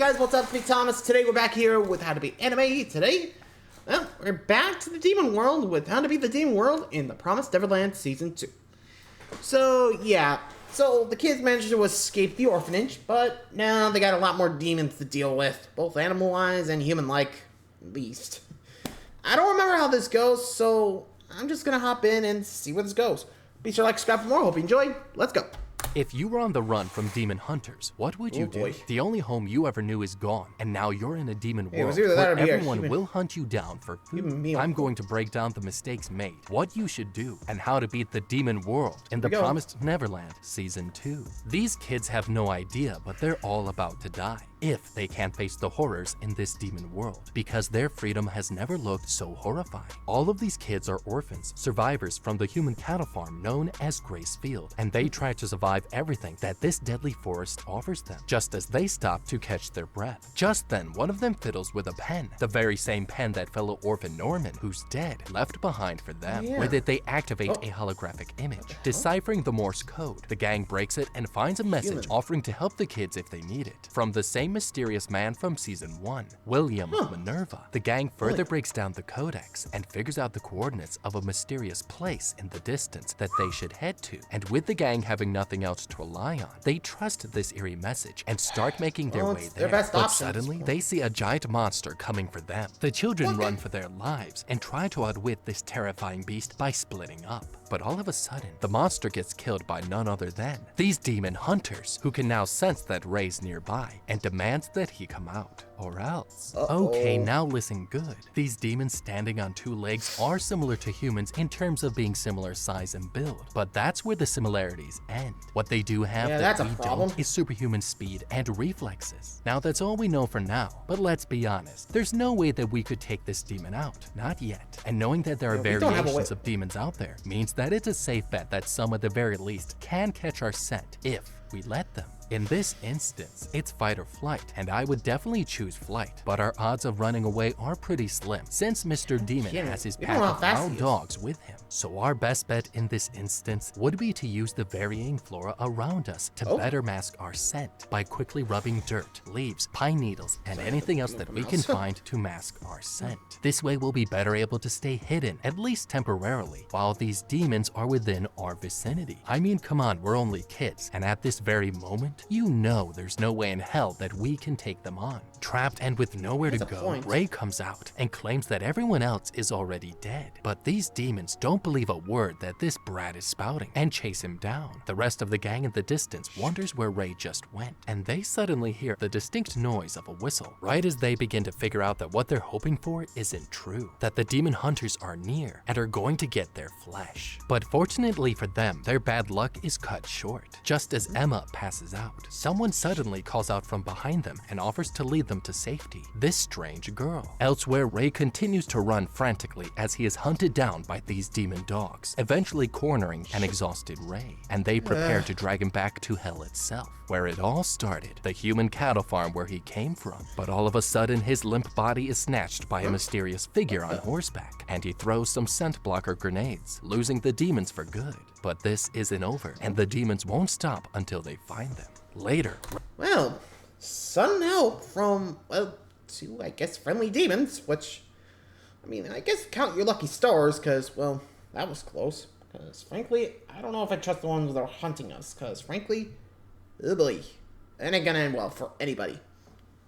guys, what's up? It's me, Thomas. Today we're back here with How to Beat Anime. Today, well, we're back to the Demon World with How to Beat the Demon World in the Promised Neverland Season 2. So, yeah. So, the kids managed to escape the orphanage, but now they got a lot more demons to deal with. Both animal-wise and human-like, at least. I don't remember how this goes, so I'm just gonna hop in and see where this goes. Be sure to like, subscribe for more. Hope you enjoy. Let's go. If you were on the run from demon hunters, what would you do? The only home you ever knew is gone, and now you're in a demon world where everyone will hunt you down for food. I'm going to break down the mistakes made, what you should do, and how to beat the demon world in the Promised Neverland Season 2. These kids have no idea, but they're all about to die if they can't face the horrors in this demon world, because their freedom has never looked so horrifying. All of these kids are orphans, survivors from the human cattle farm known as Grace Field, and they try to survive everything that this deadly forest offers them, just as they stop to catch their breath. Just then, one of them fiddles with a pen, the very same pen that fellow orphan Norman, who's dead, left behind for them. With it, they activate a holographic image, deciphering the Morse code. The gang breaks it and finds a message offering to help the kids if they need it, from the same mysterious man from Season 1, William Minerva. The gang further breaks down the codex and figures out the coordinates of a mysterious place in the distance that they should head to. And with the gang having nothing else to rely on, they trust this eerie message and start making their way there. But suddenly, they see a giant monster coming for them. The children run for their lives and try to outwit this terrifying beast by splitting up. But all of a sudden, the monster gets killed by none other than these demon hunters, who can now sense that Ray's nearby and demands that he come out, or else. Okay, now listen good. These demons standing on two legs are similar to humans in terms of being similar size and build, but that's where the similarities end. What they do have that we don't is superhuman speed and reflexes. Now that's all we know for now, but let's be honest, there's no way that we could take this demon out, not yet. And knowing that there are variations of demons out there means that it's a safe bet that some at the very least can catch our scent if we let them. In this instance, it's fight or flight, and I would definitely choose flight, but our odds of running away are pretty slim, since Mr. Demon has his pack of wild dogs with him. So our best bet in this instance would be to use the varying flora around us to better mask our scent by quickly rubbing dirt, leaves, pine needles, and anything else that we can find to mask our scent. This way we'll be better able to stay hidden, at least temporarily, while these demons are within our vicinity. I mean, come on, we're only kids, and at this very moment, you know there's no way in hell that we can take them on. Trapped and with nowhere to go, Ray comes out and claims that everyone else is already dead. But these demons don't believe a word that this brat is spouting and chase him down. The rest of the gang in the distance wonders where Ray just went, and they suddenly hear the distinct noise of a whistle, right as they begin to figure out that what they're hoping for isn't true, that the demon hunters are near and are going to get their flesh. But fortunately for them, their bad luck is cut short. Just as Emma passes out, someone suddenly calls out from behind them and offers to lead them to safety. This strange girl. Elsewhere, Ray continues to run frantically as he is hunted down by these demon dogs, eventually cornering an exhausted Ray, and they prepare to drag him back to hell itself, where it all started, the human cattle farm where he came from. But all of a sudden, his limp body is snatched by a mysterious figure on horseback, and he throws some scent blocker grenades, losing the demons for good. But this isn't over, and the demons won't stop until they find them. Later. Well, sudden help from, well, two, I guess, friendly demons, which, I mean, I guess count your lucky stars, because, well, that was close. Because, frankly, I don't know if I trust the ones that are hunting us, because, frankly, oh boy, it ain't gonna end well for anybody.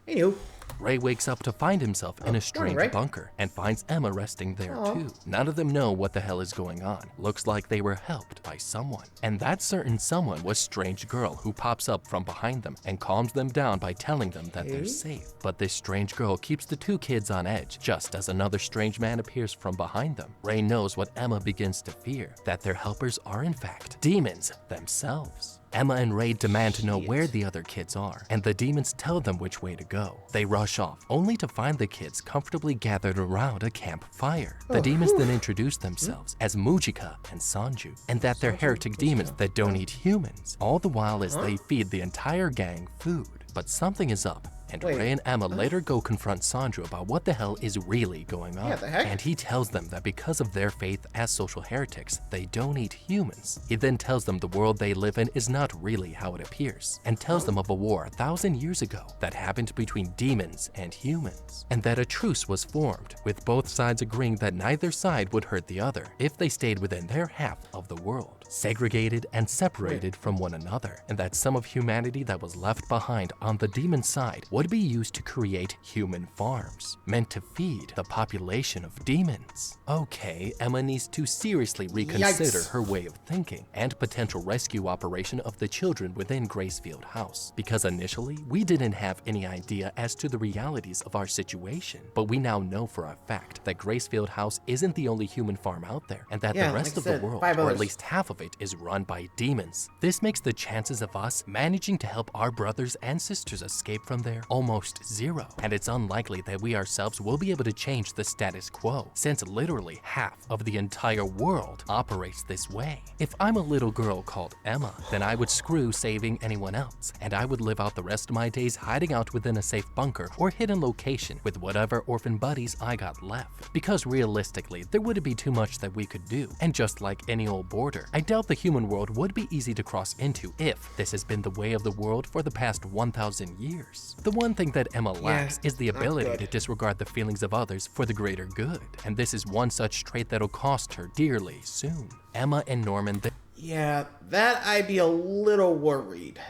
Anywho. Ray wakes up to find himself in a strange bunker and finds Emma resting there too. None of them know what the hell is going on. Looks like they were helped by someone. And that certain someone was Strange Girl, who pops up from behind them and calms them down by telling them that they're safe. But this strange girl keeps the two kids on edge just as another strange man appears from behind them. Ray knows what Emma begins to fear, that their helpers are in fact demons themselves. Emma and Ray demand to know where the other kids are, and the demons tell them which way to go. They rush off, only to find the kids comfortably gathered around a campfire. The demons then introduce themselves as Mujika and Sanju, and that they're heretic demons that don't eat humans, all the while as they feed the entire gang food. But something is up, And Ray and Emma later go confront Sanju about what the hell is really going on. Yeah, the heck? And he tells them that because of their faith as social heretics, they don't eat humans. He then tells them the world they live in is not really how it appears, and tells them of a war 1,000 years ago that happened between demons and humans, and that a truce was formed, with both sides agreeing that neither side would hurt the other if they stayed within their half of the world, segregated and separated from one another, and that some of humanity that was left behind on the demon side would be used to create human farms, meant to feed the population of demons. Okay, Emma needs to seriously reconsider her way of thinking and potential rescue operation of the children within Gracefield House, because initially we didn't have any idea as to the realities of our situation, but we now know for a fact that Gracefield House isn't the only human farm out there, and that the rest of the world, or at least half of it, is run by demons. This makes the chances of us managing to help our brothers and sisters escape from there almost zero, and it's unlikely that we ourselves will be able to change the status quo, since literally half of the entire world operates this way. If I'm a little girl called Emma, then I would screw saving anyone else, and I would live out the rest of my days hiding out within a safe bunker or hidden location with whatever orphan buddies I got left, because realistically there wouldn't be too much that we could do, and just like any old border, I doubt the human world would be easy to cross into if this has been the way of the world for the past 1,000 years. The one thing that Emma lacks is the ability to disregard the feelings of others for the greater good, and this is one such trait that'll cost her dearly soon. Emma and Norman, yeah, that I'd be a little worried,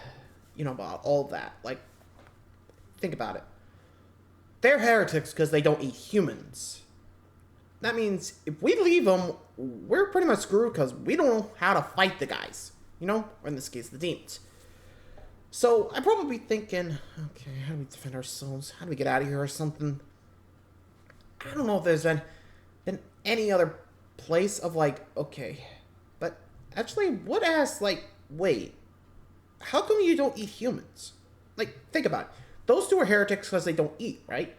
about all that. Like, think about it. They're heretics because they don't eat humans. That means if we leave them, we're pretty much screwed because we don't know how to fight the guys, or in this case, the demons. So I'm probably thinking, okay, how do we defend ourselves? How do we get out of here or something? I don't know if there's been any other place of okay, but actually, what as wait, how come you don't eat humans? Think about it. Those two are heretics because they don't eat, right?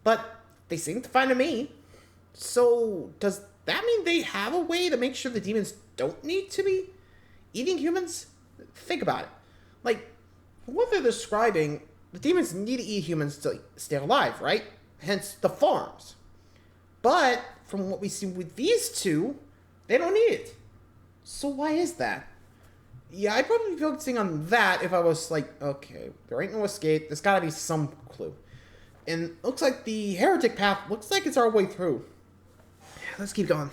But they seem to find a meat. So does that mean they have a way to make sure the demons don't need to be eating humans? Think about it. From what they're describing, the demons need to eat humans to stay alive, right? Hence the farms. But from what we see with these two, they don't need it. So why is that? Yeah, I'd probably be focusing on that if I was okay, there ain't no escape. There's gotta be some clue. And looks like the heretic path looks like it's our way through. Let's keep going.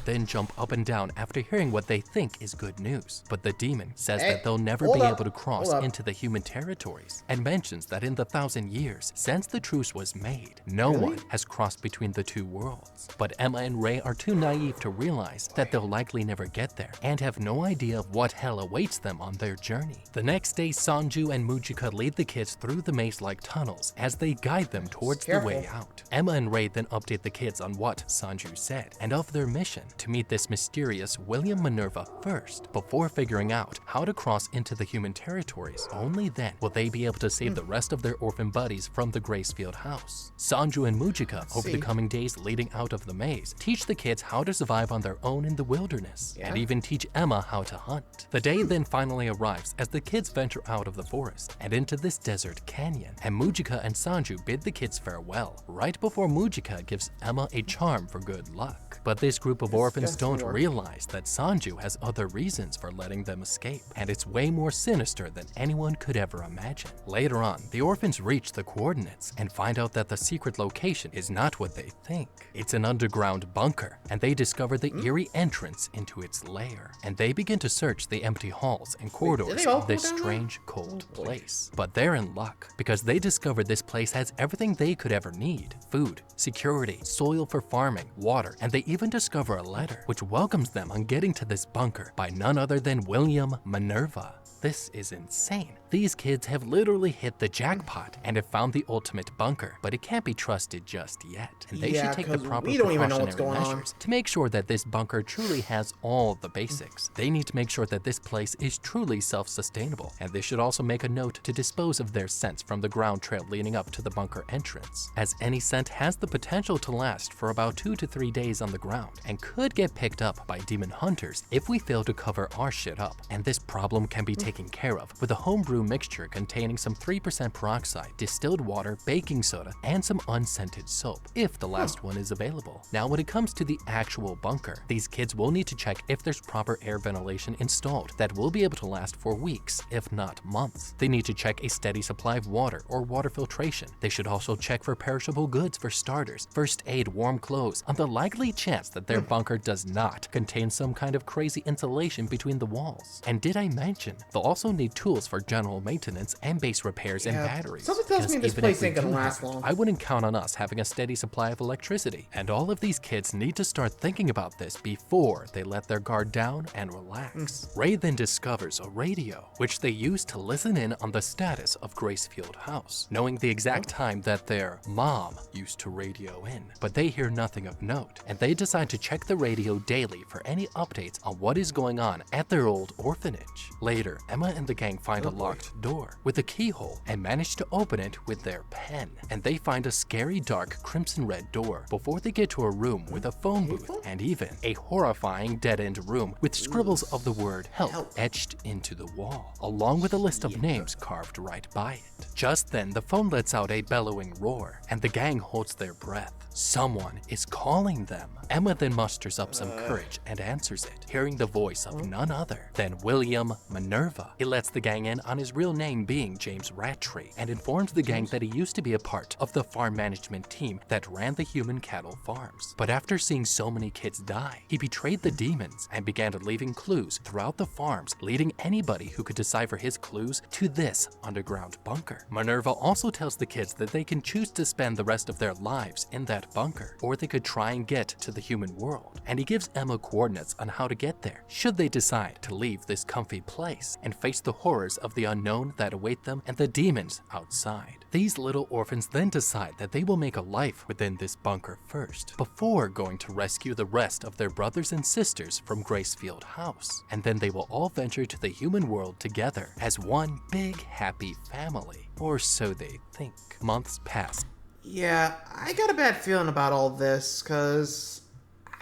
Then jump up and down after hearing what they think is good news. But the demon says that they'll never be able to cross into the human territories, and mentions that in the 1,000 years since the truce was made, no one has crossed between the two worlds. But Emma and Ray are too naive to realize that they'll likely never get there, and have no idea of what hell awaits them on their journey. The next day, Sanju and Mujika lead the kids through the maze-like tunnels as they guide them towards the way out. Emma and Ray then update the kids on what Sanju said, and of their mission to meet this mysterious William Minerva first, before figuring out how to cross into the human territories. Only then will they be able to save the rest of their orphan buddies from the Gracefield House. Sanju and Mujika, over the coming days leading out of the maze, teach the kids how to survive on their own in the wilderness, and even teach Emma how to hunt. The day then finally arrives as the kids venture out of the forest and into this desert canyon, and Mujika and Sanju bid the kids farewell, right before Mujika gives Emma a charm for good luck. But this group of orphans don't realize that Sanju has other reasons for letting them escape, and it's way more sinister than anyone could ever imagine. Later on, the orphans reach the coordinates and find out that the secret location is not what they think. It's an underground bunker, and they discover the eerie entrance into its lair, and they begin to search the empty halls and corridors of this strange, cold place. But they're in luck, because they discover this place has everything they could ever need: food, security, soil for farming, water, and they even discover a letter which welcomes them on getting to this bunker by none other than William Minerva. This is insane. These kids have literally hit the jackpot and have found the ultimate bunker, but it can't be trusted just yet. And they should take the proper precautionary measures to make sure that this bunker truly has all the basics. They need to make sure that this place is truly self-sustainable, and they should also make a note to dispose of their scents from the ground trail leading up to the bunker entrance, as any scent has the potential to last for about 2 to 3 days on the ground and could get picked up by demon hunters if we fail to cover our shit up. And this problem can be taken care of with a homebrew brew mixture containing some 3% peroxide, distilled water, baking soda, and some unscented soap, if the last one is available. Now, when it comes to the actual bunker, these kids will need to check if there's proper air ventilation installed that will be able to last for weeks, if not months. They need to check a steady supply of water or water filtration. They should also check for perishable goods for starters, first aid, warm clothes, on the likely chance that their bunker does not contain some kind of crazy insulation between the walls. And did I mention, they'll also need tools for general maintenance and base repairs and batteries. Something tells me this place ain't gonna last long. I wouldn't count on us having a steady supply of electricity, and all of these kids need to start thinking about this before they let their guard down and relax. Ray then discovers a radio, which they use to listen in on the status of Gracefield House, knowing the exact time that their mom used to radio in. But they hear nothing of note, and they decide to check the radio daily for any updates on what is going on at their old orphanage. Later, Emma and the gang find a locked door with a keyhole and manage to open it with their pen, and they find a scary dark crimson red door before they get to a room with a phone booth and even a horrifying dead-end room with scribbles of the word help etched into the wall, along with a list of names carved right by it. Just then, the phone lets out a bellowing roar, and the gang holds their breath. Someone is calling them. Emma then musters up some courage and answers it, hearing the voice of none other than William Minerva. He lets the gang in on his real name being James Rattray, and informs the gang that he used to be a part of the farm management team that ran the human cattle farms. But after seeing so many kids die, he betrayed the demons and began leaving clues throughout the farms, leading anybody who could decipher his clues to this underground bunker. Minerva also tells the kids that they can choose to spend the rest of their lives in that bunker, or they could try and get to the human world, and he gives Emma coordinates on how to get there, should they decide to leave this comfy place and face the horrors of the unknown that await them and the demons outside. These little orphans then decide that they will make a life within this bunker first, before going to rescue the rest of their brothers and sisters from Gracefield House, and then they will all venture to the human world together as one big happy family, or so they think. Months pass. Yeah, I got a bad feeling about all this, cause,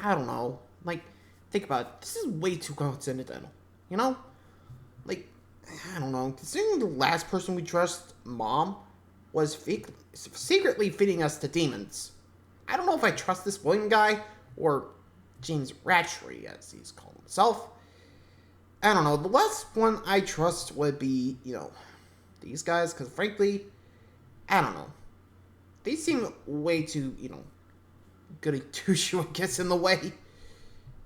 I don't know, like, think about it, this is way too coincidental, you know? Like, I don't know, considering the last person we trust, Mom, was secretly feeding us to demons. I don't know if I trust this William guy, or James Rattray, as he's called himself. I don't know, the last one I trust would be, you know, these guys, because frankly, I don't know. They seem way too, you know, goody two-shoe, I guess, in the way.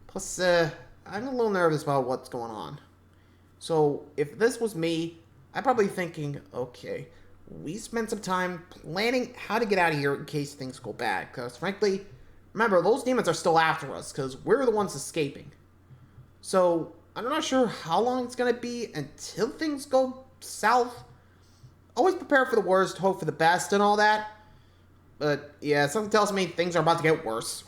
Plus, I'm a little nervous about what's going on. So, if this was me, I'd probably thinking, okay, we spent some time planning how to get out of here in case things go bad. Because, frankly, remember, those demons are still after us, because we're the ones escaping. So, I'm not sure how long it's going to be until things go south. Always prepare for the worst, hope for the best, and all that. But, yeah, something tells me things are about to get worse.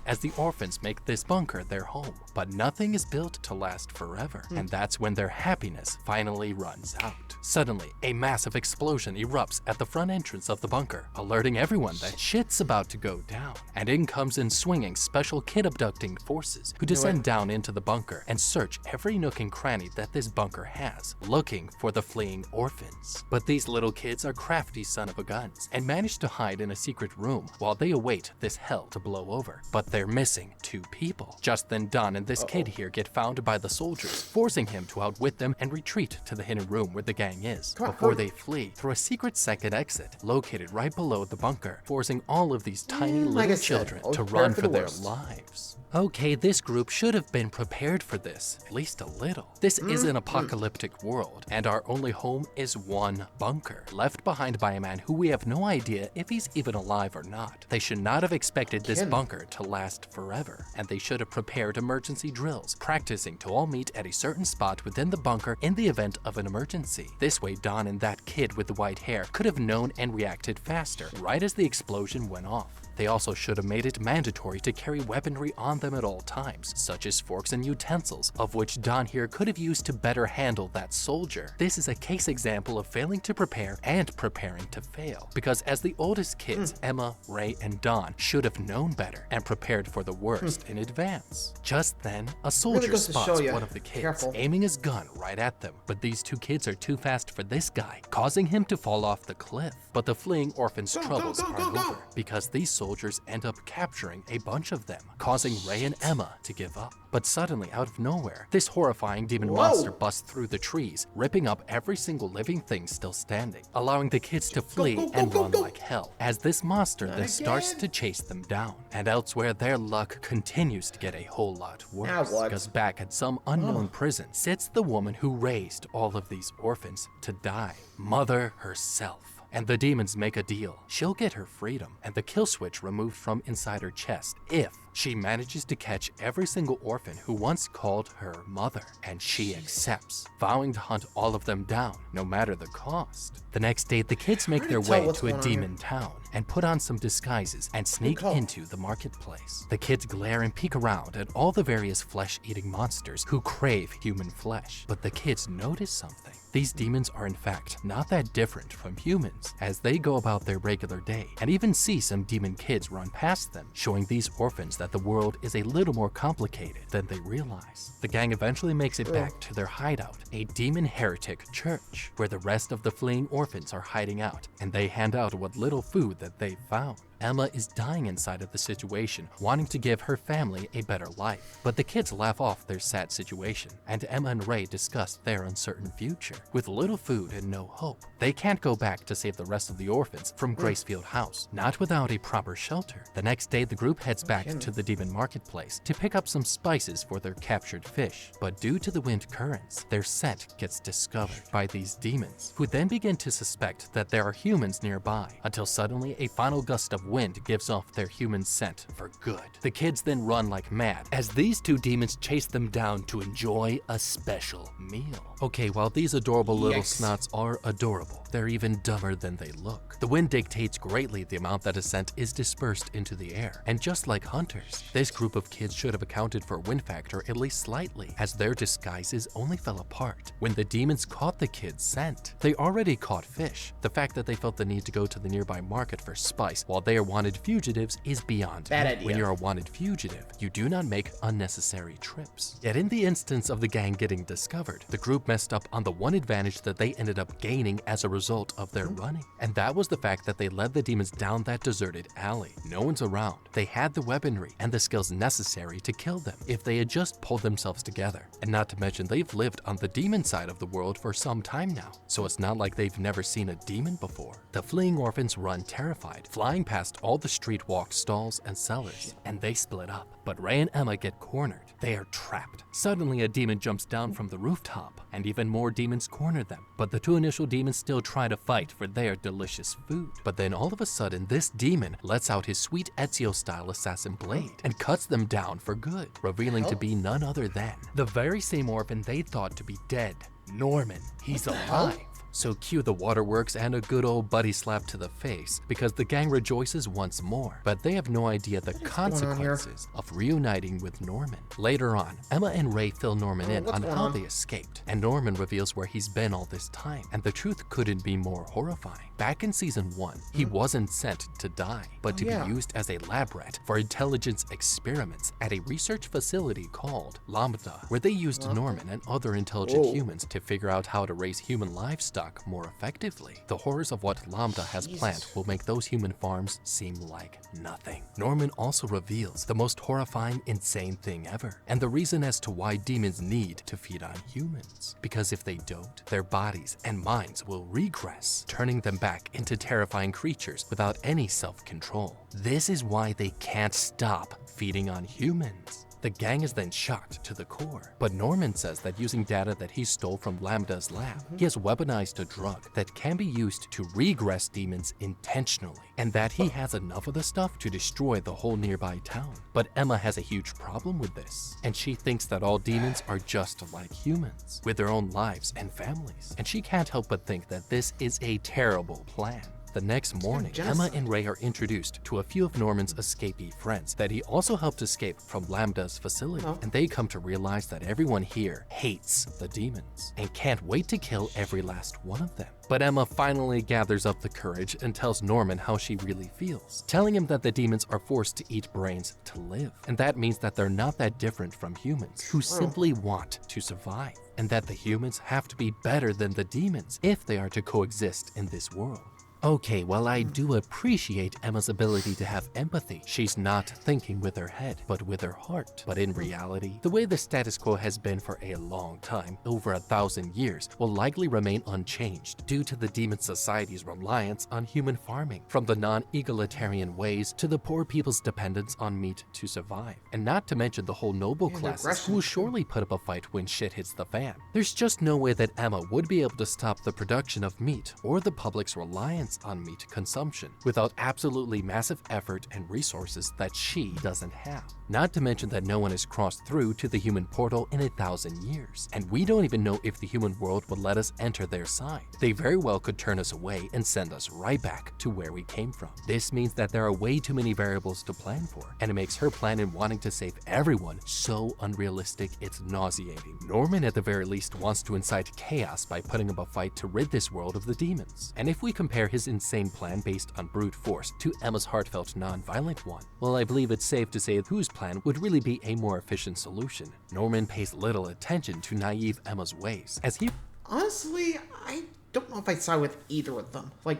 As the orphans make this bunker their home, but nothing is built to last forever, and that's when their happiness finally runs out. Suddenly, a massive explosion erupts at the front entrance of the bunker, alerting everyone that shit's about to go down. And in comes in swinging special kid abducting forces, who descend down into the bunker and search every nook and cranny that this bunker has, looking for the fleeing orphans. But these little kids are crafty son of a guns, and manage to hide in a secret room while they await this hell to blow over. But they're missing 2 people. Just then, Don and this kid here get found by the soldiers, forcing him to outwit them and retreat to the hidden room where the gang is, before they flee through a secret second exit located right below the bunker, forcing all of these tiny little children to run for their lives. Okay, this group should have been prepared for this, at least a little. This is an apocalyptic world, and our only home is one bunker, left behind by a man who we have no idea if he's even alive or not. They should not have expected this bunker to last forever, and they should have prepared emergency drills, practicing to all meet at a certain spot within the bunker in the event of an emergency. This way, Don and that kid with the white hair could have known and reacted faster, right as the explosion went off. They also should have made it mandatory to carry weaponry on on them at all times, such as forks and utensils, of which Don here could have used to better handle that soldier. This is a case example of failing to prepare and preparing to fail, because as the oldest kids, Emma, Ray, and Don should have known better and prepared for the worst in advance. Just then, a soldier spots one of the kids, aiming his gun right at them, but these two kids are too fast for this guy, causing him to fall off the cliff. But the fleeing orphans' troubles aren't over, because these soldiers end up capturing a bunch of them, causing Ray and Emma to give up. But suddenly, out of nowhere, this horrifying demon monster busts through the trees, ripping up every single living thing still standing, allowing the kids to flee and run like hell, as this monster then starts to chase them down. And elsewhere, their luck continues to get a whole lot worse, because back at some unknown prison sits the woman who raised all of these orphans to die, Mother herself. And the demons make a deal. She'll get her freedom and the kill switch removed from inside her chest if she manages to catch every single orphan who once called her mother, and she accepts, vowing to hunt all of them down, no matter the cost. The next day, the kids make their way to a demon town and put on some disguises and sneak into the marketplace. The kids glare and peek around at all the various flesh-eating monsters who crave human flesh, but the kids notice something. These demons are in fact not that different from humans, as they go about their regular day, and even see some demon kids run past them, showing these orphans that the world is a little more complicated than they realize. The gang eventually makes it back to their hideout, a demon heretic church, where the rest of the fleeing orphans are hiding out, and they hand out what little food that they found. Emma is dying inside of the situation, wanting to give her family a better life. But the kids laugh off their sad situation, and Emma and Ray discuss their uncertain future. With little food and no hope, they can't go back to save the rest of the orphans from Gracefield House, not without a proper shelter. The next day, the group heads back to the demon marketplace to pick up some spices for their captured fish. But due to the wind currents, their scent gets discovered by these demons, who then begin to suspect that there are humans nearby, until suddenly a final gust of wind gives off their human scent for good. The kids then run like mad as these two demons chase them down to enjoy a special meal. Okay, while these adorable little snots are adorable, they're even dumber than they look. The wind dictates greatly the amount that a scent is dispersed into the air, and just like hunters, this group of kids should have accounted for wind factor at least slightly, as their disguises only fell apart when the demons caught the kids' scent. They already caught fish. The fact that they felt the need to go to the nearby market for spice while they are wanted fugitives is beyond me. When you're a wanted fugitive, you do not make unnecessary trips. Yet in the instance of the gang getting discovered, the group messed up on the one advantage that they ended up gaining as a result of their running, and that was the fact that they led the demons down that deserted alley. No one's around. They had the weaponry and the skills necessary to kill them if they had just pulled themselves together. And not to mention, they've lived on the demon side of the world for some time now, so it's not like they've never seen a demon before. The fleeing orphans run terrified, flying past all the street-walked stalls and cellars, and they split up. But Ray and Emma get cornered. They are trapped. Suddenly, a demon jumps down from the rooftop, and even more demons corner them. But the two initial demons still try to fight for their delicious food. But then all of a sudden, this demon lets out his sweet Ezio-style assassin blade and cuts them down for good, revealing to be none other than the very same orphan they thought to be dead, Norman. He's alive. So cue the waterworks and a good old buddy slap to the face, because the gang rejoices once more, but they have no idea the consequences of reuniting with Norman. Later on, Emma and Ray fill Norman in on how they escaped, and Norman reveals where he's been all this time, and the truth couldn't be more horrifying. Back in season 1, he wasn't sent to die, but to be used as a lab rat for intelligence experiments at a research facility called Lambda, where they used Norman and other intelligent humans to figure out how to raise human livestock more effectively. The horrors of what Lambda has planned will make those human farms seem like nothing. Norman also reveals the most horrifying, insane thing ever, and the reason as to why demons need to feed on humans. Because if they don't, their bodies and minds will regress, turning them back into terrifying creatures without any self-control. This is why they can't stop feeding on humans. The gang is then shocked to the core, but Norman says that using data that he stole from Lambda's lab, he has weaponized a drug that can be used to regress demons intentionally, and that he has enough of the stuff to destroy the whole nearby town. But Emma has a huge problem with this, and she thinks that all demons are just like humans, with their own lives and families, and she can't help but think that this is a terrible plan. The next morning, Emma and Ray are introduced to a few of Norman's escapee friends that he also helped escape from Lambda's facility, and they come to realize that everyone here hates the demons and can't wait to kill every last one of them. But Emma finally gathers up the courage and tells Norman how she really feels, telling him that the demons are forced to eat brains to live, and that means that they're not that different from humans who simply want to survive, and that the humans have to be better than the demons if they are to coexist in this world. Okay, while I do appreciate Emma's ability to have empathy, she's not thinking with her head, but with her heart. But in reality, the way the status quo has been for a long time, over 1,000 years, will likely remain unchanged due to the demon society's reliance on human farming, from the non-egalitarian ways to the poor people's dependence on meat to survive. And not to mention the whole noble classes who will surely put up a fight when shit hits the fan. There's just no way that Emma would be able to stop the production of meat or the public's reliance on meat consumption without absolutely massive effort and resources that she doesn't have. Not to mention that no one has crossed through to the human portal in 1,000 years, and we don't even know if the human world would let us enter their side. They very well could turn us away and send us right back to where we came from. This means that there are way too many variables to plan for, and it makes her plan in wanting to save everyone so unrealistic it's nauseating. Norman at the very least wants to incite chaos by putting up a fight to rid this world of the demons. And if we compare his insane plan based on brute force to Emma's heartfelt non-violent one, well, I believe it's safe to say whose plan would really be a more efficient solution. Norman pays little attention to naive Emma's ways, as he... Honestly, I don't know if I side with either of them. Like,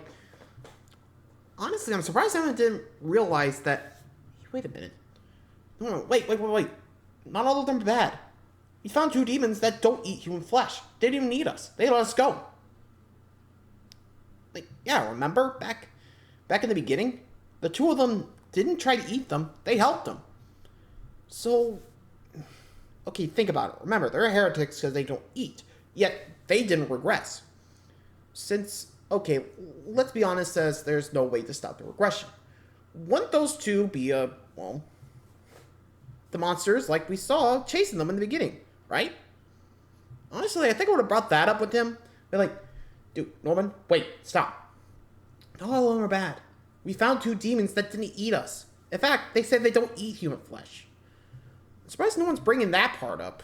honestly, I'm surprised Emma didn't realize that... Wait a minute. No, wait. Not all of them are bad. We found 2 demons that don't eat human flesh. They didn't even need us. They let us go. Like, yeah, remember? Back in the beginning? The 2 of them didn't try to eat them. They helped them. So, okay, think about it. Remember, they're heretics because they don't eat. Yet, they didn't regress. Since, okay, let's be honest, as there's no way to stop the regression. Wouldn't those 2 be, well, the monsters like we saw chasing them in the beginning, right? Honestly, I think I would have brought that up with him. Be like, dude, Norman, wait, stop. Not all of them are bad. We found 2 demons that didn't eat us. In fact, they said they don't eat human flesh. I'm surprised no one's bringing that part up.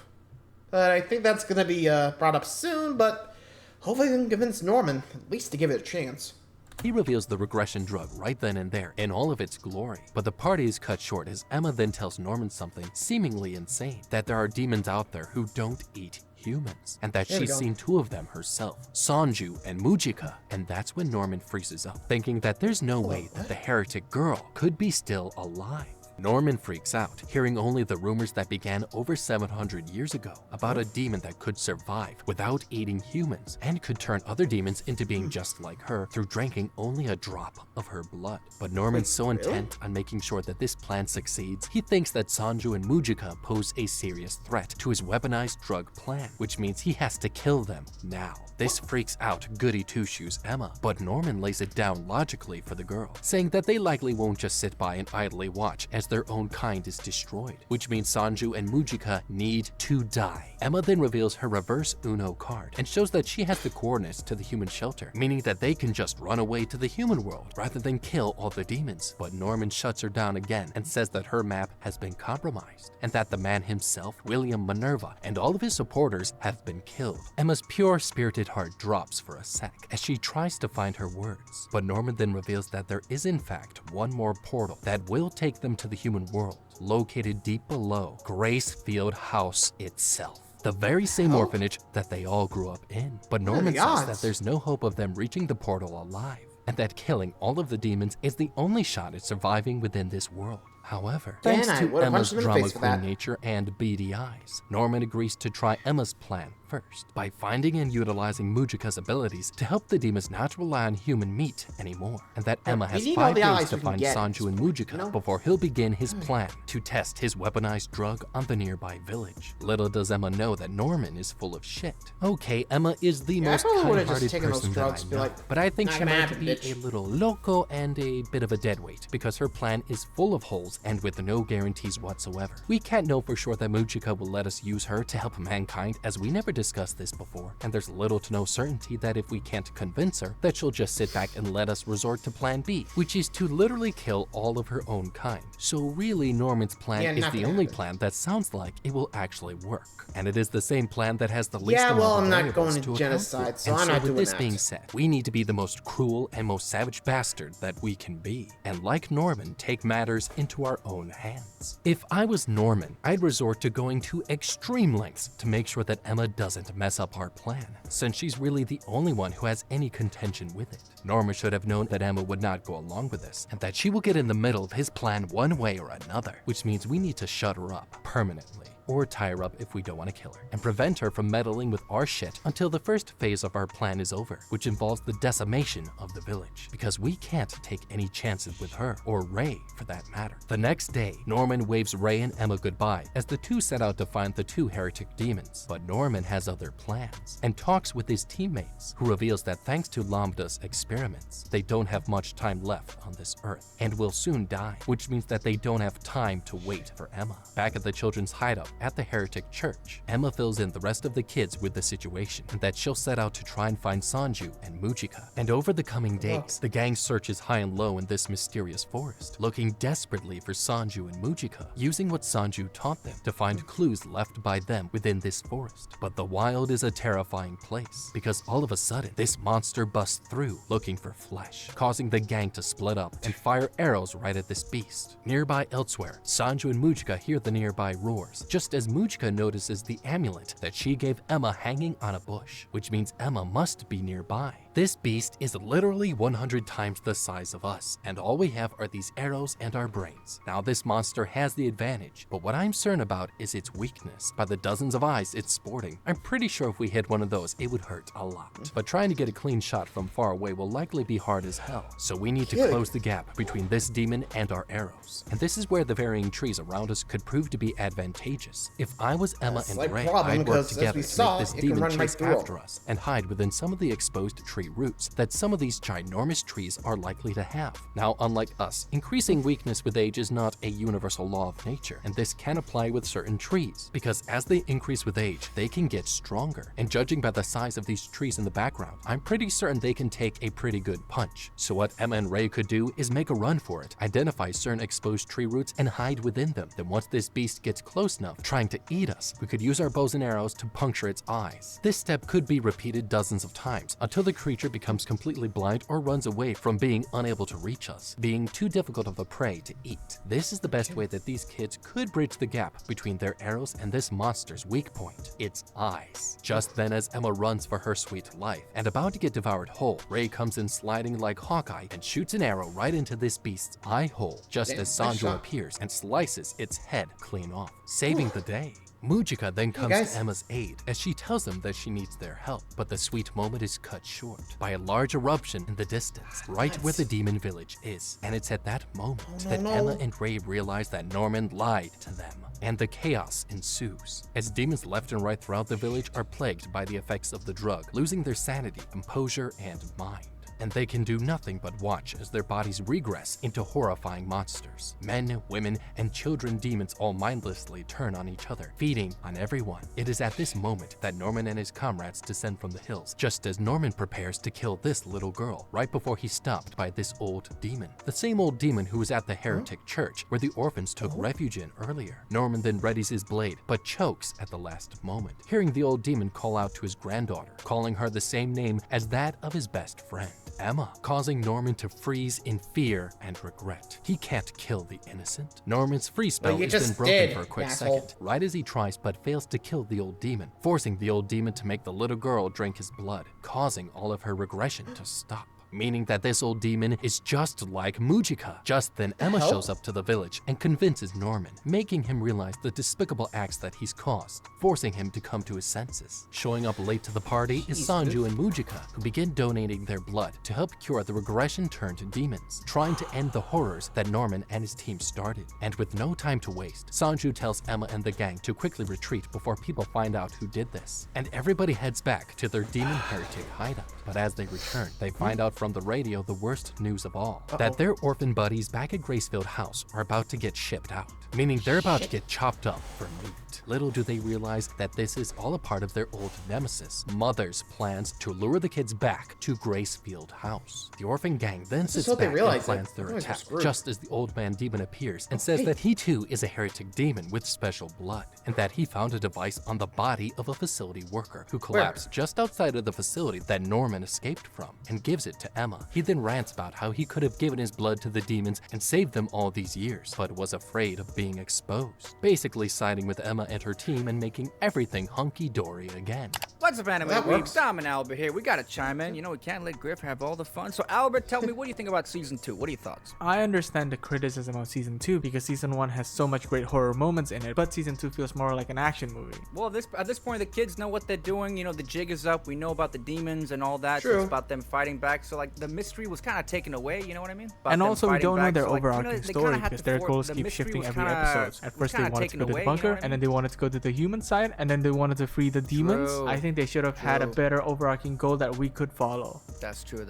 But I think that's going to be brought up soon, but hopefully I can convince Norman, at least to give it a chance. He reveals the regression drug right then and there in all of its glory. But the party is cut short as Emma then tells Norman something seemingly insane, that there are demons out there who don't eat humans, and that she's seen 2 of them herself, Sanju and Mujika. And that's when Norman freezes up, thinking that there's no way that the heretic girl could be still alive. Norman freaks out, hearing only the rumors that began over 700 years ago about a demon that could survive without eating humans and could turn other demons into being just like her through drinking only a drop of her blood. But Norman's so intent on making sure that this plan succeeds, he thinks that Sanju and Mujika pose a serious threat to his weaponized drug plan, which means he has to kill them now. This freaks out Goody Two-Shoes Emma, but Norman lays it down logically for the girl, saying that they likely won't just sit by and idly watch as their own kind is destroyed, which means Sanju and Mujika need to die. Emma then reveals her reverse Uno card and shows that she has the coordinates to the human shelter, meaning that they can just run away to the human world rather than kill all the demons. But Norman shuts her down again and says that her map has been compromised, and that the man himself, William Minerva, and all of his supporters have been killed. Emma's pure-spirited heart drops for a sec as she tries to find her words, but Norman then reveals that there is in fact one more portal that will take them to the human world, located deep below Gracefield House itself, the very same orphanage that they all grew up in. But Norman says that there's no hope of them reaching the portal alive, and that killing all of the demons is the only shot at surviving within this world. However, thanks to Emma's drama queen nature and beady eyes, Norman agrees to try Emma's plan first by finding and utilizing Mujika's abilities to help the demons not rely on human meat anymore, and that Emma has 5 days to find Sanju and Mujika before he'll begin his plan to test his weaponized drug on the nearby village. Little does Emma know that Norman is full of shit. Okay, Emma is the most kind-hearted person that I know, but I think she might be a little loco and a bit of a deadweight, because her plan is full of holes and with no guarantees whatsoever. We can't know for sure that Mujika will let us use her to help mankind, as we never discussed this before, and there's little to no certainty that if we can't convince her, that she'll just sit back and let us resort to plan B, which is to literally kill all of her own kind. So really, Norman's plan is the only plan that sounds like it will actually work. And it is the same plan that has the least amount of variables I'm not going to genocide, so I'm not doing that. With this being said, we need to be the most cruel and most savage bastard that we can be, and like Norman, take matters into our own hands. If I was Norman, I'd resort to going to extreme lengths to make sure that Emma doesn't mess up our plan, since she's really the only one who has any contention with it. Norman should have known that Emma would not go along with this, and that she will get in the middle of his plan one way or another, which means we need to shut her up permanently, or tie her up if we don't want to kill her, and prevent her from meddling with our shit until the first phase of our plan is over, which involves the decimation of the village, because we can't take any chances with her, or Ray for that matter. The next day, Norman waves Ray and Emma goodbye as the two set out to find the two heretic demons, but Norman has other plans, and talks with his teammates, who reveals that thanks to Lambda's experiments, they don't have much time left on this earth, and will soon die, which means that they don't have time to wait for Emma. Back at the children's hideout, at the heretic church, Emma fills in the rest of the kids with the situation, and that she'll set out to try and find Sanju and Mujika. And over the coming days, the gang searches high and low in this mysterious forest, looking desperately for Sanju and Mujika, using what Sanju taught them to find clues left by them within this forest. But the wild is a terrifying place, because all of a sudden, this monster busts through looking for flesh, causing the gang to split up and fire arrows right at this beast. Nearby elsewhere, Sanju and Mujika hear the nearby roars, just as Mujika notices the amulet that she gave Emma hanging on a bush, which means Emma must be nearby. This beast is literally 100 times the size of us, and all we have are these arrows and our brains. Now this monster has the advantage, but what I'm certain about is its weakness. By the dozens of eyes it's sporting, I'm pretty sure if we hit one of those, it would hurt a lot. But trying to get a clean shot from far away will likely be hard as hell, so we need to close the gap between this demon and our arrows. And this is where the varying trees around us could prove to be advantageous. If I was Emma and Ray, I'd work together to make this demon chase after us and hide within some of the exposed tree roots that some of these ginormous trees are likely to have. Now, unlike us, increasing weakness with age is not a universal law of nature, and this can apply with certain trees, because as they increase with age, they can get stronger. And judging by the size of these trees in the background, I'm pretty certain they can take a pretty good punch. So what Emma and Ray could do is make a run for it, identify certain exposed tree roots, and hide within them. Then once this beast gets close enough, trying to eat us, we could use our bows and arrows to puncture its eyes. This step could be repeated dozens of times until the creature becomes completely blind or runs away from being unable to reach us, being too difficult of a prey to eat. This is the best way that these kids could bridge the gap between their arrows and this monster's weak point, its eyes. Just then, as Emma runs for her sweet life and about to get devoured whole, Ray comes in sliding like Hawkeye and shoots an arrow right into this beast's eye hole, just as Sanju appears and slices its head clean off, saving the day. Mujika then comes to Emma's aid as she tells them that she needs their help, but the sweet moment is cut short by a large eruption in the distance, right where the demon village is. And it's at that moment that Emma and Ray realize that Norman lied to them, and the chaos ensues, as demons left and right throughout the village are plagued by the effects of the drug, losing their sanity, composure, and mind. And they can do nothing but watch as their bodies regress into horrifying monsters. Men, women, and children demons all mindlessly turn on each other, feeding on everyone. It is at this moment that Norman and his comrades descend from the hills, just as Norman prepares to kill this little girl, right before he's stopped by this old demon. The same old demon who was at the heretic church where the orphans took refuge in earlier. Norman then readies his blade, but chokes at the last moment, hearing the old demon call out to his granddaughter, calling her the same name as that of his best friend, Emma, causing Norman to freeze in fear and regret. He can't kill the innocent. Norman's free spell has been broken for a quick second, right as he tries but fails to kill the old demon, forcing the old demon to make the little girl drink his blood, causing all of her regression to stop. Meaning that this old demon is just like Mujika. Just then, Emma shows up to the village and convinces Norman, making him realize the despicable acts that he's caused, forcing him to come to his senses. Showing up late to the party is Sanju and Mujika, who begin donating their blood to help cure the regression-turned demons, trying to end the horrors that Norman and his team started. And with no time to waste, Sanju tells Emma and the gang to quickly retreat before people find out who did this. And everybody heads back to their demon heretic hideout. But as they return, they find out from from the radio the worst news of all, that their orphan buddies back at Gracefield House are about to get shipped out, meaning they're about to get chopped up for meat. Little do they realize that this is all a part of their old nemesis, Mother's plans to lure the kids back to Gracefield House. The orphan gang then sits back and plans their attack, just as the old man demon appears and says that he too is a heretic demon with special blood, and that he found a device on the body of a facility worker who collapsed just outside of the facility that Norman escaped from, and gives it to Emma. He then rants about how he could have given his blood to the demons and saved them all these years, but was afraid of being exposed, basically siding with Emma and her team and making everything hunky-dory again. What's up, Anime Weebs? Dom and Albert here. We gotta chime in. You know, we can't let Griff have all the fun. So, Albert, tell me, what do you think about Season 2? What are your thoughts? I understand the criticism of Season 2 because Season 1 has so much great horror moments in it, but Season 2 feels more like an action movie. Well, at this point, the kids know what they're doing. You know, the jig is up. We know about the demons and all that. True. So it's about them fighting back. So, like, the mystery was kind of taken away. You know what I mean? And also, we don't know their overarching story because their goals keep shifting every episode. At first, they wanted to go to the bunker, and then they wanted to go to the human side, and then they wanted to free the demons. I think they should have had a better overarching goal that we could follow. That's true.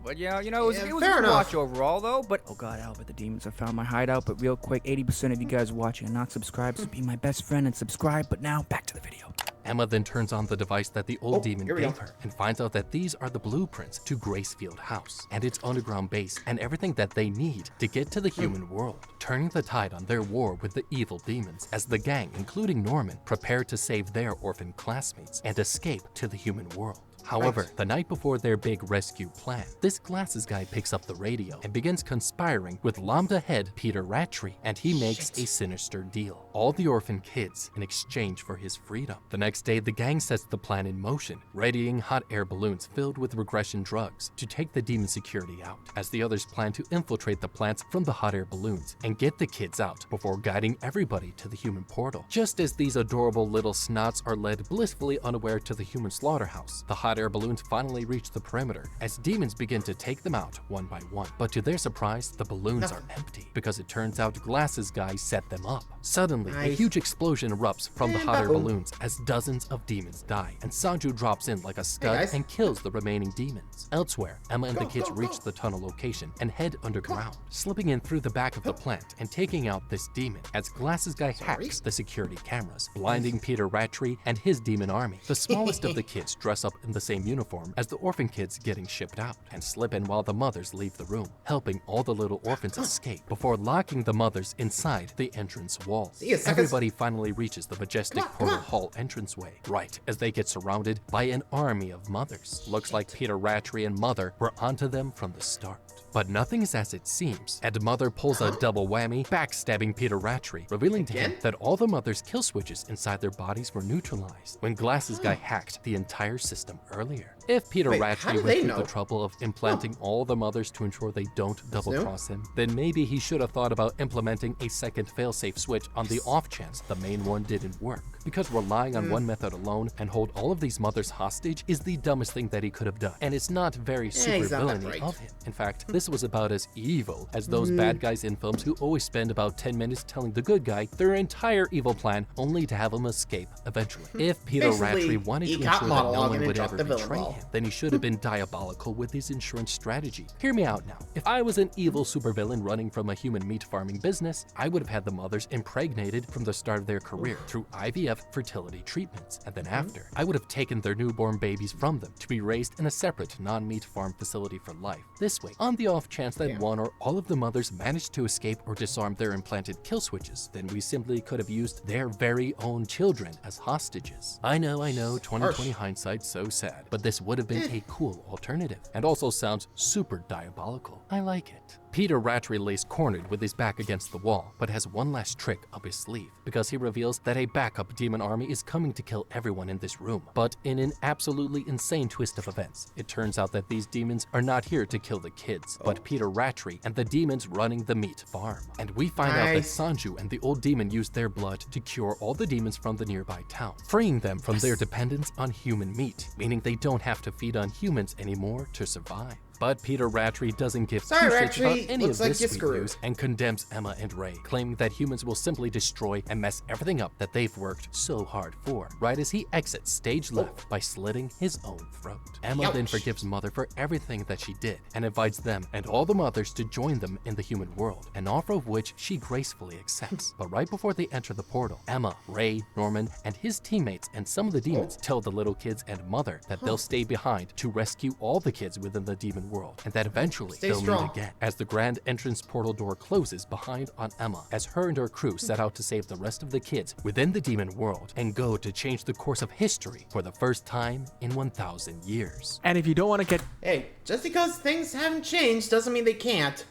But yeah, you know, it was a good watch overall, though. But oh god, Albert, the demons have found my hideout. But real quick, 80% of you guys watching and not subscribed, so be my best friend and subscribe. But now, back to the video. Emma then turns on the device that the old demon gave her and finds out that these are the blueprints to Gracefield House and its underground base and everything that they need to get to the human world, turning the tide on their war with the evil demons as the gang, including Norman, prepare to save their orphan classmates and escape to the human world. However, the night before their big rescue plan, this glasses guy picks up the radio and begins conspiring with Lambda head Peter Rattray, and he makes a sinister deal. All the orphan kids in exchange for his freedom. The next day, the gang sets the plan in motion, readying hot air balloons filled with regression drugs to take the demon security out, as the others plan to infiltrate the plants from the hot air balloons and get the kids out before guiding everybody to the human portal. Just as these adorable little snots are led blissfully unaware to the human slaughterhouse, the hot air balloons finally reach the perimeter as demons begin to take them out one by one. But to their surprise, the balloons are empty because it turns out Glasses Guy set them up. Suddenly, a huge explosion erupts from the hot air balloons as dozens of demons die, and Sanju drops in like a scud and kills the remaining demons. Elsewhere, Emma and the kids reach the tunnel location and head underground, slipping in through the back of the plant and taking out this demon as Glasses Guy hacks the security cameras, blinding Peter Rattray and his demon army. The smallest of the kids dress up in the same uniform as the orphan kids getting shipped out and slip in while the mothers leave the room, helping all the little orphans escape before locking the mothers inside the entrance walls. Everybody finally reaches the majestic portal hall entranceway, right as they get surrounded by an army of mothers. Looks like Peter Rattray and Mother were onto them from the start. But nothing is as it seems, and Mother pulls a double whammy, backstabbing Peter Rattray, revealing to him that all the Mother's kill switches inside their bodies were neutralized when Glasses Guy hacked the entire system earlier. If Peter Rattray went through the trouble of implanting all the mothers to ensure they don't double-cross him, then maybe he should have thought about implementing a second failsafe switch on the off chance the main one didn't work. Because relying on one method alone and hold all of these mothers hostage is the dumbest thing that he could have done, and it's not very super villainy of him. In fact, this was about as evil as those bad guys in films who always spend about 10 minutes telling the good guy their entire evil plan only to have him escape eventually. If Peter Rattray wanted to ensure that no one would ever betray him, then he should have been diabolical with his insurance strategy. Hear me out now. If I was an evil supervillain running from a human meat farming business, I would have had the mothers impregnated from the start of their career through IVF fertility treatments, and then after, I would have taken their newborn babies from them to be raised in a separate non-meat farm facility for life. This way, on the off chance that one or all of the mothers managed to escape or disarm their implanted kill switches, then we simply could have used their very own children as hostages. I know, 2020 hindsight's so sad, but this would have been a cool alternative, and also sounds super diabolical. I like it. Peter Rattray lays cornered with his back against the wall, but has one last trick up his sleeve, because he reveals that a backup demon army is coming to kill everyone in this room. But in an absolutely insane twist of events, it turns out that these demons are not here to kill the kids, but Peter Rattray and the demons running the meat farm. And we find out that Sanju and the old demon used their blood to cure all the demons from the nearby town, freeing them from their dependence on human meat, meaning they don't have to feed on humans anymore to survive. But Peter Rattray doesn't give two shits about any of this sweet news and condemns Emma and Ray, claiming that humans will simply destroy and mess everything up that they've worked so hard for, right as he exits stage left by slitting his own throat. Emma then forgives Mother for everything that she did and invites them and all the mothers to join them in the human world, an offer of which she gracefully accepts. But right before they enter the portal, Emma, Ray, Norman, and his teammates and some of the demons tell the little kids and Mother that they'll stay behind to rescue all the kids within the demon world, and that eventually they'll meet again. As the grand entrance portal door closes behind on Emma, as her and her crew set out to save the rest of the kids within the demon world and go to change the course of history for the first time in 1,000 years. And if you don't want to get... Hey, just because things haven't changed doesn't mean they can't.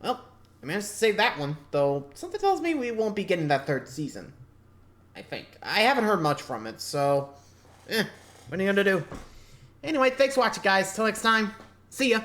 Well, I managed to save that one, though something tells me we won't be getting that third season. I think. I haven't heard much from it, so... what are you gonna do? Anyway, thanks for watching, guys. Till next time, see ya.